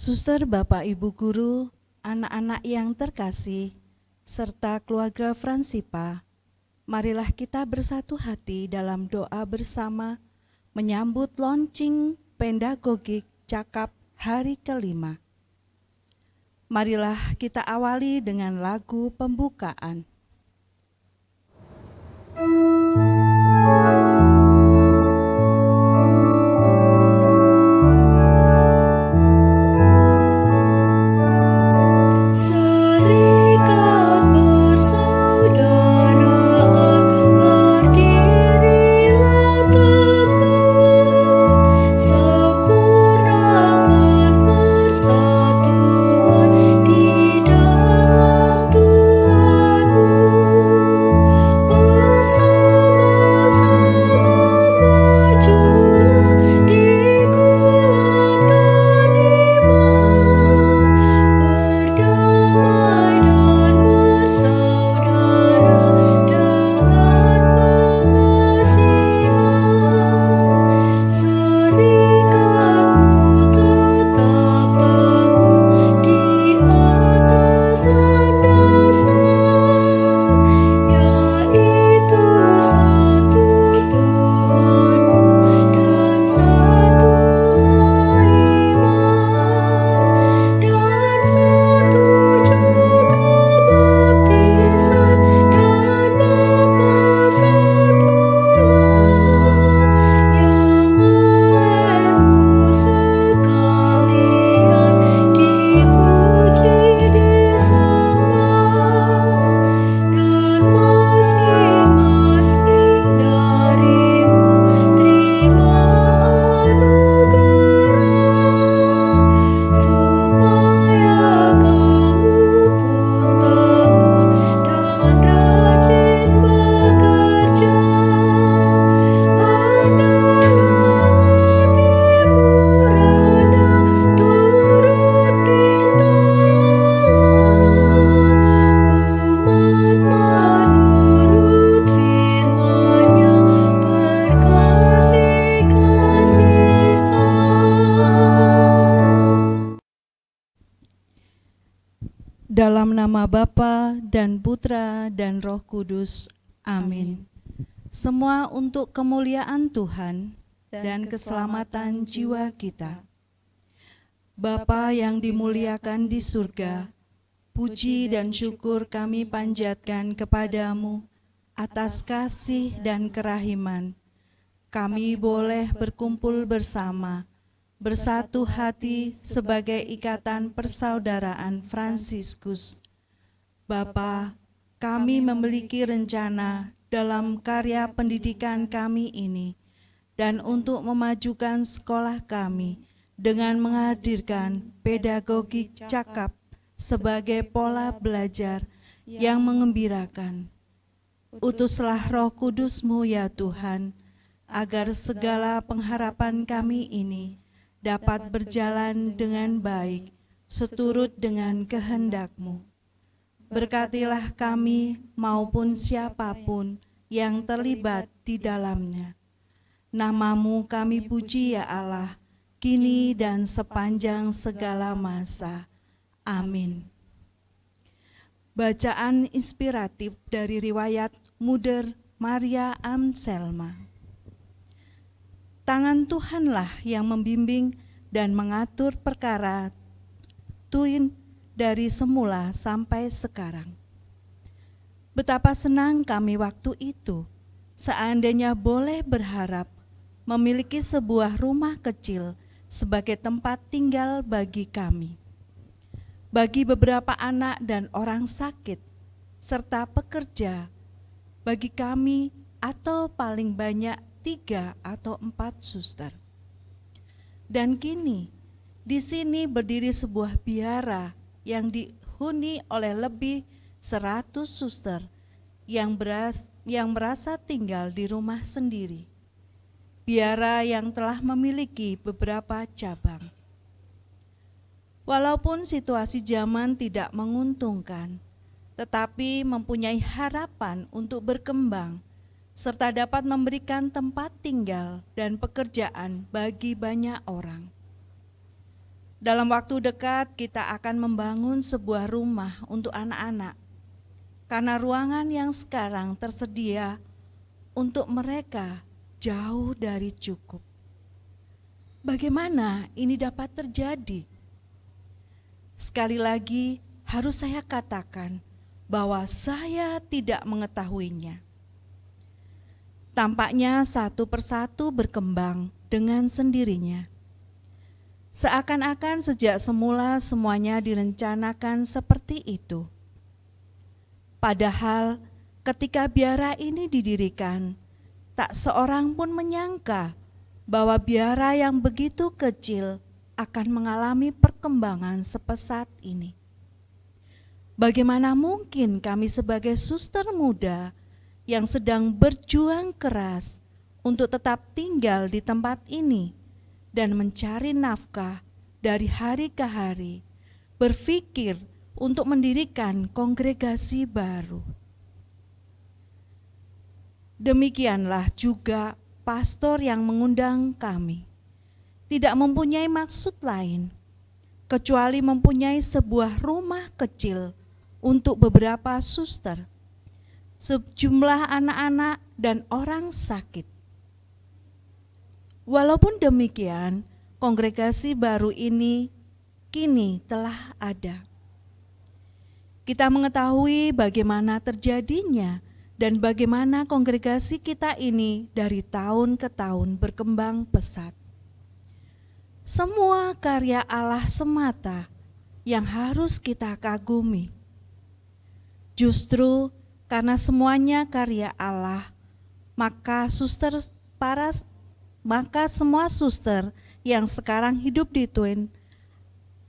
Suster, Bapak, Ibu Guru, anak-anak yang terkasih, serta keluarga Fransipa, marilah kita bersatu hati dalam doa bersama menyambut launching pedagogik cakap hari kelima. Marilah kita awali dengan lagu pembukaan. Dalam nama Bapa dan Putra dan Roh Kudus. Amin. Semua untuk kemuliaan Tuhan dan keselamatan jiwa kita. Bapa yang dimuliakan di surga, puji dan syukur kami panjatkan kepadamu atas kasih dan kerahiman. Kami boleh berkumpul bersama, bersatu hati sebagai ikatan persaudaraan Fransiskus. Bapa, kami memiliki rencana dalam karya pendidikan kami ini dan untuk memajukan sekolah kami dengan menghadirkan pedagogik cakap sebagai pola belajar yang mengembirakan. Utuslah Roh Kudus-Mu ya Tuhan, agar segala pengharapan kami ini dapat berjalan dengan baik, seturut dengan kehendak-Mu. Berkatilah kami maupun siapapun yang terlibat di dalamnya. Nama-Mu kami puji ya Allah, kini dan sepanjang segala masa. Amin. Bacaan inspiratif dari riwayat Moeder Maria Amselma. Tangan Tuhanlah yang membimbing dan mengatur perkara Tuhan dari semula sampai sekarang. Betapa senang kami waktu itu, seandainya boleh berharap memiliki sebuah rumah kecil sebagai tempat tinggal bagi kami. Bagi beberapa anak dan orang sakit, serta pekerja, bagi kami atau paling banyak 3 atau 4 suster. Dan kini di sini berdiri sebuah biara yang dihuni oleh lebih 100 suster yang merasa tinggal di rumah sendiri. Biara yang telah memiliki beberapa cabang. Walaupun situasi zaman tidak menguntungkan, tetapi mempunyai harapan untuk berkembang serta dapat memberikan tempat tinggal dan pekerjaan bagi banyak orang. Dalam waktu dekat kita akan membangun sebuah rumah untuk anak-anak, karena ruangan yang sekarang tersedia untuk mereka jauh dari cukup. Bagaimana ini dapat terjadi? Sekali lagi harus saya katakan bahwa saya tidak mengetahuinya. Tampaknya satu persatu berkembang dengan sendirinya. Seakan-akan sejak semula semuanya direncanakan seperti itu. Padahal ketika biara ini didirikan, tak seorang pun menyangka bahwa biara yang begitu kecil akan mengalami perkembangan sepesat ini. Bagaimana mungkin kami sebagai suster muda yang sedang berjuang keras untuk tetap tinggal di tempat ini dan mencari nafkah dari hari ke hari, berpikir untuk mendirikan kongregasi baru. Demikianlah juga pastor yang mengundang kami, tidak mempunyai maksud lain, kecuali mempunyai sebuah rumah kecil untuk beberapa suster, sejumlah anak-anak dan orang sakit. Walaupun demikian, kongregasi baru ini kini telah ada. Kita mengetahui bagaimana terjadinya dan bagaimana kongregasi kita ini dari tahun ke tahun berkembang pesat. Semua karya Allah semata yang harus kita kagumi. Justru karena semuanya karya Allah, maka semua suster yang sekarang hidup di Twin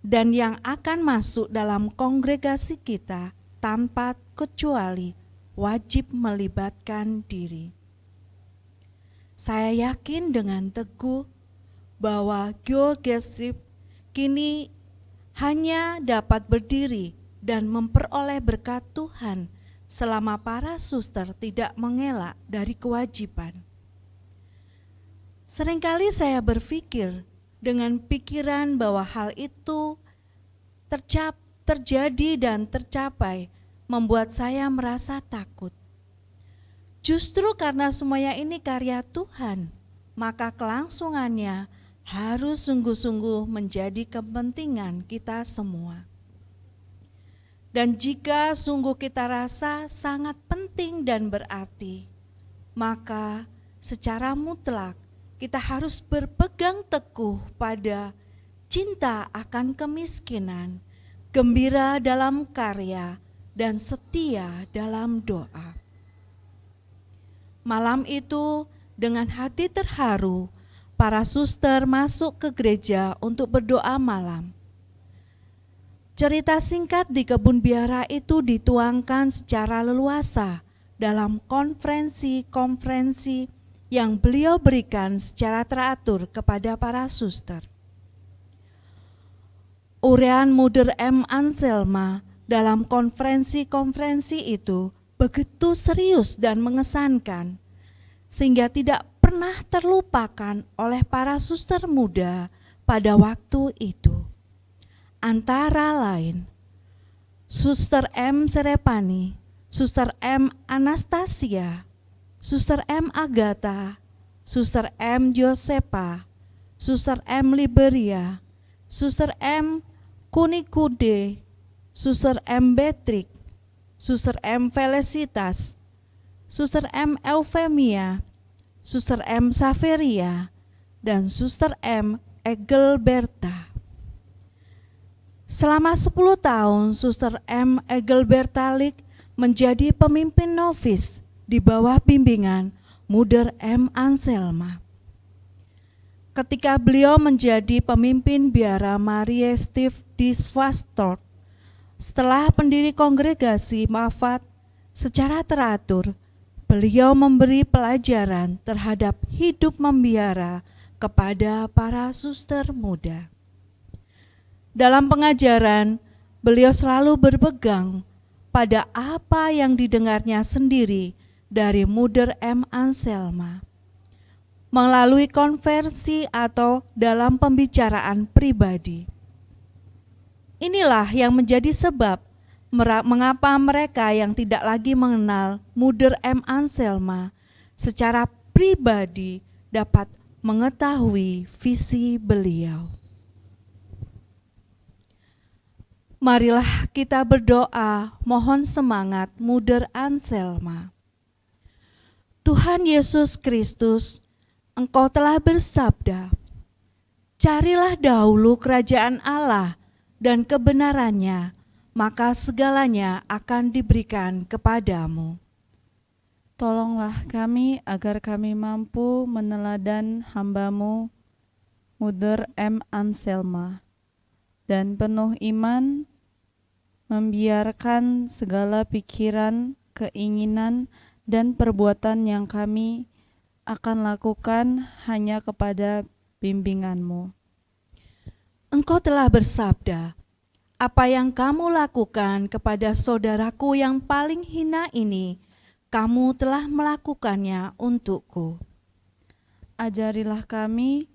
dan yang akan masuk dalam kongregasi kita tanpa kecuali wajib melibatkan diri. Saya yakin dengan teguh bahwa Georgeship kini hanya dapat berdiri dan memperoleh berkat Tuhan selama para suster tidak mengelak dari kewajiban. Seringkali saya berpikir dengan pikiran bahwa hal itu terjadi dan tercapai membuat saya merasa takut. Justru karena semuanya ini karya Tuhan, maka kelangsungannya harus sungguh-sungguh menjadi kepentingan kita semua. Dan jika sungguh kita rasa sangat penting dan berarti, maka secara mutlak kita harus berpegang teguh pada cinta akan kemiskinan, gembira dalam karya, dan setia dalam doa. Malam itu dengan hati terharu, para suster masuk ke gereja untuk berdoa malam. Cerita singkat di kebun biara itu dituangkan secara leluasa dalam konferensi-konferensi yang beliau berikan secara teratur kepada para suster. Uraian Mother M. Anselma dalam konferensi-konferensi itu begitu serius dan mengesankan, sehingga tidak pernah terlupakan oleh para suster muda pada waktu itu. Antara lain, Suster M. Serepani, Suster M. Anastasia, Suster M. Agatha, Suster M. Josepa, Suster M. Liberia, Suster M. Kunikude, Suster M. Betrik, Suster M. Felicitas, Suster M. Eufemia, Suster M. Saveria, dan Suster M. Egelberta. Selama 10 tahun, Suster M. Egelberta Lik menjadi pemimpin novis di bawah bimbingan Mother M. Anselma. Ketika beliau menjadi pemimpin biara Marie Steve di Svastor, setelah pendiri kongregasi wafat secara teratur, beliau memberi pelajaran terhadap hidup membiara kepada para suster muda. Dalam pengajaran, beliau selalu berpegang pada apa yang didengarnya sendiri dari Mother M. Anselma. Melalui konversi atau dalam pembicaraan pribadi, Inilah yang menjadi sebab mengapa mereka yang tidak lagi mengenal Mother M. Anselma secara pribadi dapat mengetahui visi beliau. Marilah kita berdoa mohon semangat Mother Anselma. Tuhan Yesus Kristus, Engkau telah bersabda, "Carilah dahulu kerajaan Allah dan kebenarannya, maka segalanya akan diberikan kepadamu." Tolonglah kami agar kami mampu meneladan hamba-Mu, Mother M. Anselma, dan penuh iman membiarkan segala pikiran, keinginan, dan perbuatan yang kami akan lakukan hanya kepada bimbingan-Mu. Engkau telah bersabda, "Apa yang kamu lakukan kepada saudaraku yang paling hina ini, kamu telah melakukannya untukku." Ajarilah kami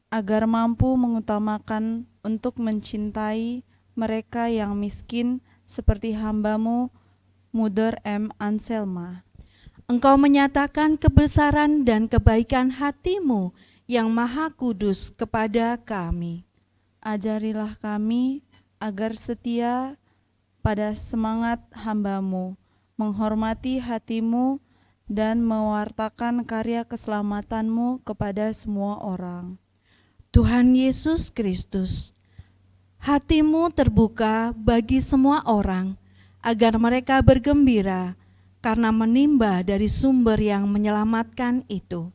agar mampu mengutamakan untuk mencintai mereka yang miskin seperti hamba-Mu, Mother M. Anselma. Engkau menyatakan kebesaran dan kebaikan hati-Mu yang maha kudus kepada kami. Ajarilah kami agar setia pada semangat hamba-Mu, menghormati hati-Mu, dan mewartakan karya keselamatan-Mu kepada semua orang. Tuhan Yesus Kristus, hati-Mu terbuka bagi semua orang agar mereka bergembira karena menimba dari sumber yang menyelamatkan itu.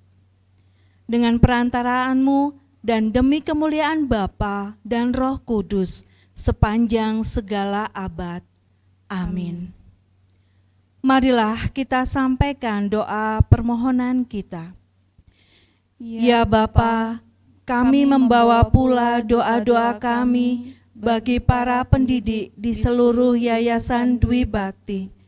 Dengan perantaraan-Mu dan demi kemuliaan Bapa dan Roh Kudus sepanjang segala abad. Amin. Marilah kita sampaikan doa permohonan kita. Ya Bapa, kami membawa pula doa-doa kami bagi para pendidik di seluruh Yayasan Dwi Bakti.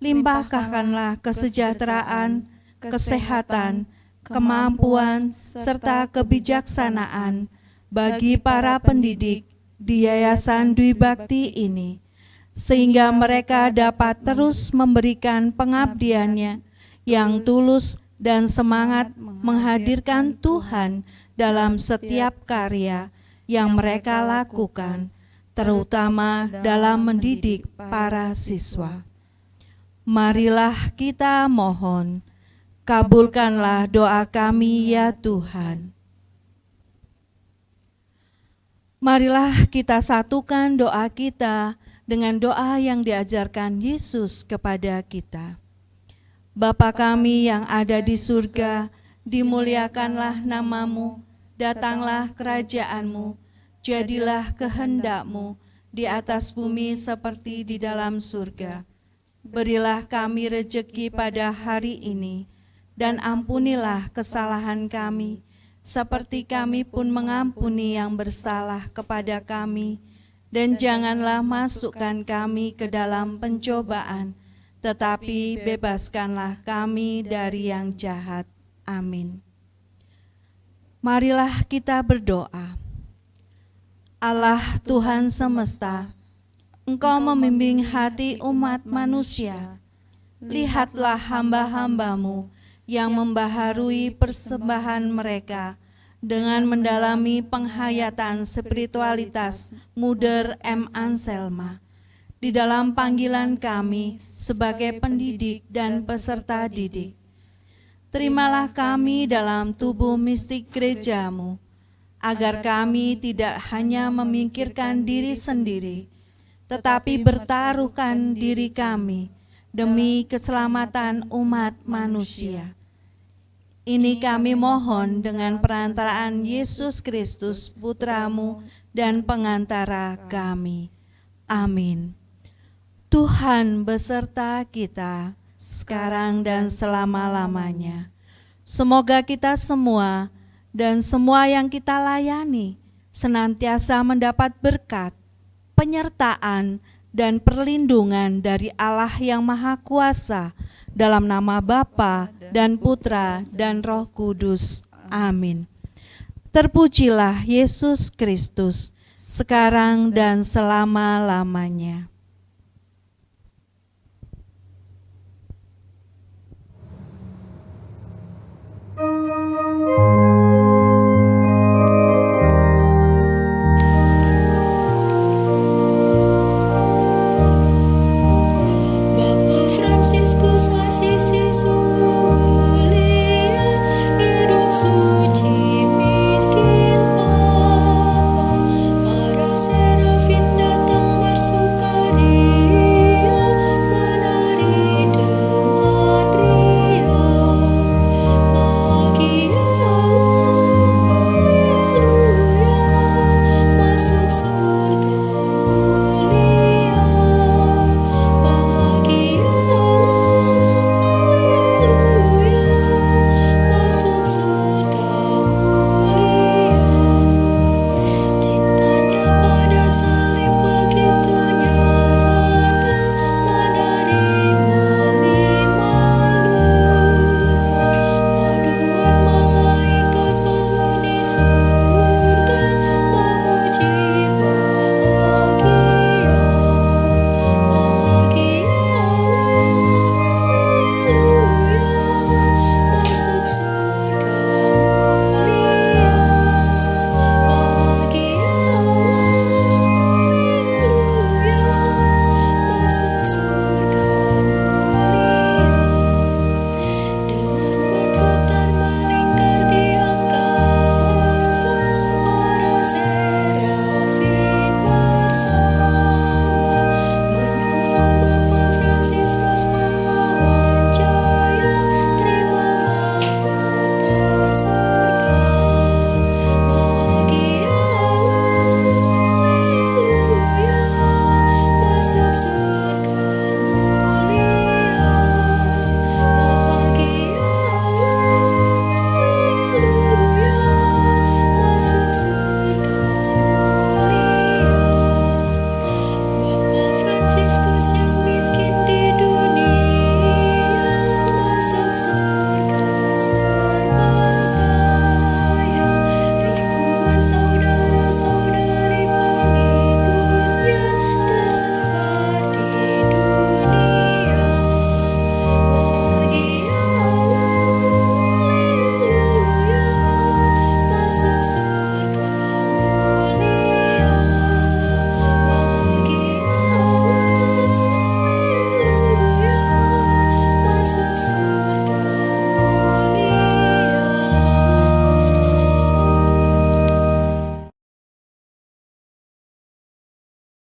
Limpahkanlah kesejahteraan, kesehatan, kemampuan, serta kebijaksanaan bagi para pendidik di Yayasan Dwi Bakti ini, sehingga mereka dapat terus memberikan pengabdiannya yang tulus dan semangat menghadirkan Tuhan dalam setiap karya yang mereka lakukan, terutama dalam mendidik para siswa. Marilah kita mohon, kabulkanlah doa kami ya Tuhan. Marilah kita satukan doa kita dengan doa yang diajarkan Yesus kepada kita. Bapa kami yang ada di surga, dimuliakanlah nama-Mu, datanglah kerajaan-Mu, jadilah kehendak-Mu di atas bumi seperti di dalam surga. Berilah kami rejeki pada hari ini, dan ampunilah kesalahan kami, seperti kami pun mengampuni yang bersalah kepada kami. Dan janganlah masukkan kami ke dalam pencobaan, tetapi bebaskanlah kami dari yang jahat. Amin. Marilah kita berdoa. Allah Tuhan semesta, Engkau membimbing hati umat manusia. Lihatlah hamba-hamba-Mu yang membaharui persembahan mereka dengan mendalami penghayatan spiritualitas Mother M. Anselma di dalam panggilan kami sebagai pendidik dan peserta didik. Terimalah kami dalam tubuh mistik gereja-Mu, agar kami tidak hanya memikirkan diri sendiri, tetapi bertaruhkan diri kami demi keselamatan umat manusia. Ini kami mohon dengan perantaraan Yesus Kristus, Putra-Mu dan pengantara kami. Amin. Tuhan beserta kita, sekarang dan selama-lamanya. Semoga kita semua dan semua yang kita layani senantiasa mendapat berkat, penyertaan, dan perlindungan dari Allah yang Maha Kuasa, dalam nama Bapa dan Putra dan Roh Kudus. Amin. Terpujilah Yesus Kristus. sekarang dan selama-lamanya. Bapak Fransiskus Asisi sungguh mulia, hidup suci miskin papa. Para serafin datang bersukaria, menari dengan riang. Bagi Allah, haleluya, masuk surga mulia. Bagi Allah, haleluya, masuk surga mulia. Cintanya pada salib begitu nyata, menerima 5 luka. Paduan malaikat penghuni surga memuji bahagia. Bagi Allah, masuk surga mulia. Bagi Allah, masuk surga mulia. Dengan berputar melingkar di angkasa, para serafin bersama menyongsong Bapak Fransiskus pahlawan jaya, terima mahkota surga. Bagi Allah, haleluya, masuk surga mulia. Bagi Allah, haleluya, masuk surga mulia. Bapak Fransiskus yang miskin di dunia, masuk surga serba kaya. Ribuan saudara-saudari pengikutnya tersebar di dunia. Bagi Allah, haleluya, masuk surga